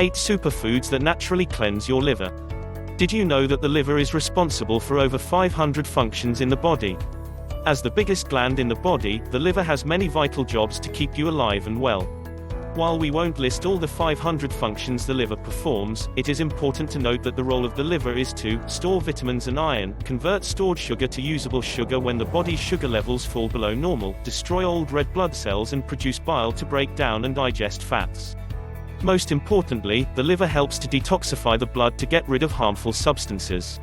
8 superfoods that naturally cleanse your liver. Did you know that the liver is responsible for over 500 functions in the body? As the biggest gland in the body, the liver has many vital jobs to keep you alive and well. While we won't list all the 500 functions the liver performs, it is important to note that the role of the liver is to store vitamins and iron, convert stored sugar to usable sugar when the body's sugar levels fall below normal, destroy old red blood cells and produce bile to break down and digest fats. Most importantly, the liver helps to detoxify the blood to get rid of harmful substances.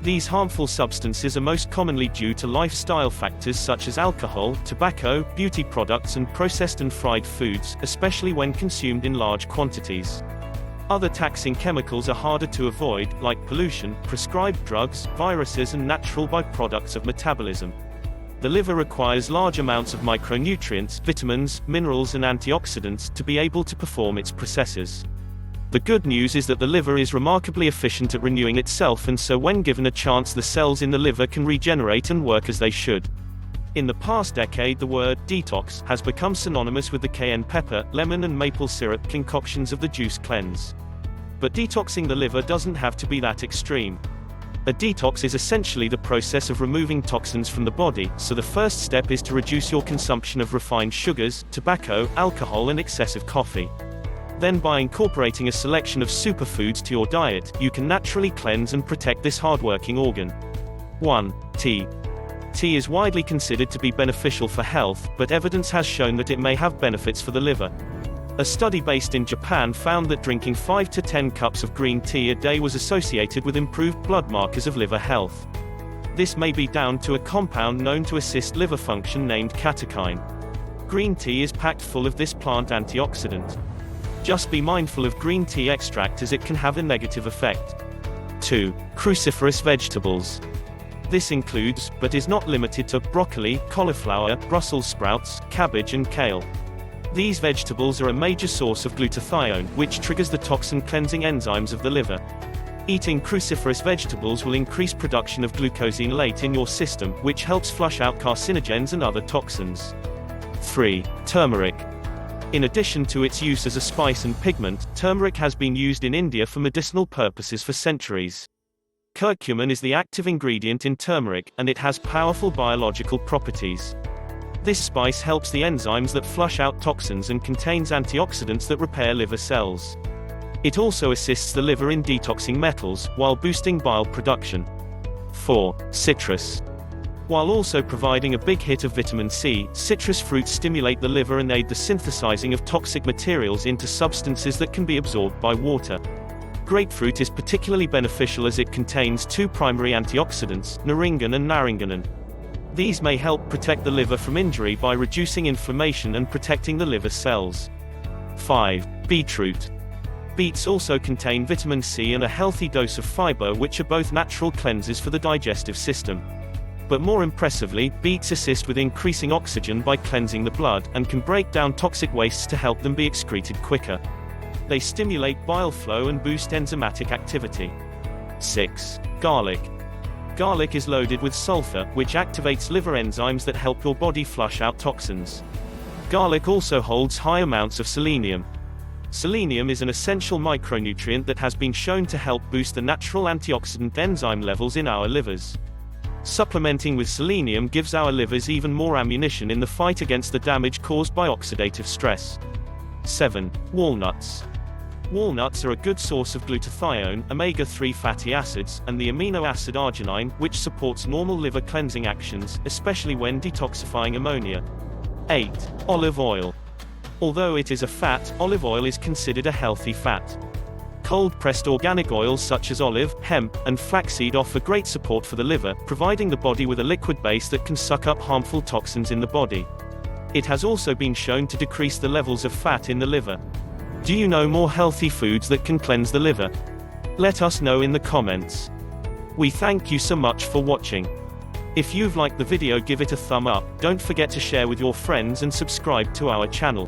These harmful substances are most commonly due to lifestyle factors such as alcohol, tobacco, beauty products and processed and fried foods, especially when consumed in large quantities. Other taxing chemicals are harder to avoid, like pollution, prescribed drugs, viruses and natural byproducts of metabolism. The liver requires large amounts of micronutrients, vitamins, minerals and antioxidants to be able to perform its processes. The good news is that the liver is remarkably efficient at renewing itself, and so when given a chance the cells in the liver can regenerate and work as they should. In the past decade the word detox has become synonymous with the cayenne pepper, lemon and maple syrup concoctions of the juice cleanse. But detoxing the liver doesn't have to be that extreme. A detox is essentially the process of removing toxins from the body, so the first step is to reduce your consumption of refined sugars, tobacco, alcohol and excessive coffee. Then by incorporating a selection of superfoods to your diet, you can naturally cleanse and protect this hardworking organ. 1. Tea. Tea is widely considered to be beneficial for health, but evidence has shown that it may have benefits for the liver. A study based in Japan found that drinking 5 to 10 cups of green tea a day was associated with improved blood markers of liver health. This may be down to a compound known to assist liver function named catechine. Green tea is packed full of this plant antioxidant. Just be mindful of green tea extract as it can have a negative effect. 2. Cruciferous vegetables. This includes, but is not limited to, broccoli, cauliflower, Brussels sprouts, cabbage and kale. These vegetables are a major source of glutathione, which triggers the toxin-cleansing enzymes of the liver. Eating cruciferous vegetables will increase production of glucosinolate in your system, which helps flush out carcinogens and other toxins. 3. Turmeric. In addition to its use as a spice and pigment, turmeric has been used in India for medicinal purposes for centuries. Curcumin is the active ingredient in turmeric, and it has powerful biological properties. This spice helps the enzymes that flush out toxins and contains antioxidants that repair liver cells. It also assists the liver in detoxing metals, while boosting bile production. 4. Citrus. While also providing a big hit of vitamin C, citrus fruits stimulate the liver and aid the synthesizing of toxic materials into substances that can be absorbed by water. Grapefruit is particularly beneficial as it contains 2 primary antioxidants, naringan and naringanin. These may help protect the liver from injury by reducing inflammation and protecting the liver cells. 5. Beetroot. Beets also contain vitamin C and a healthy dose of fiber, which are both natural cleansers for the digestive system. But more impressively, beets assist with increasing oxygen by cleansing the blood, and can break down toxic wastes to help them be excreted quicker. They stimulate bile flow and boost enzymatic activity. 6. Garlic. Garlic is loaded with sulfur, which activates liver enzymes that help your body flush out toxins. Garlic also holds high amounts of selenium. Selenium is an essential micronutrient that has been shown to help boost the natural antioxidant enzyme levels in our livers. Supplementing with selenium gives our livers even more ammunition in the fight against the damage caused by oxidative stress. 7. Walnuts. Walnuts are a good source of glutathione, omega-3 fatty acids, and the amino acid arginine, which supports normal liver cleansing actions, especially when detoxifying ammonia. 8. Olive oil. Although it is a fat, olive oil is considered a healthy fat. Cold-pressed organic oils such as olive, hemp, and flaxseed offer great support for the liver, providing the body with a liquid base that can suck up harmful toxins in the body. It has also been shown to decrease the levels of fat in the liver. Do you know more healthy foods that can cleanse the liver? Let us know in the comments. We thank you so much for watching. If you've liked the video, give it a thumb up, don't forget to share with your friends and subscribe to our channel.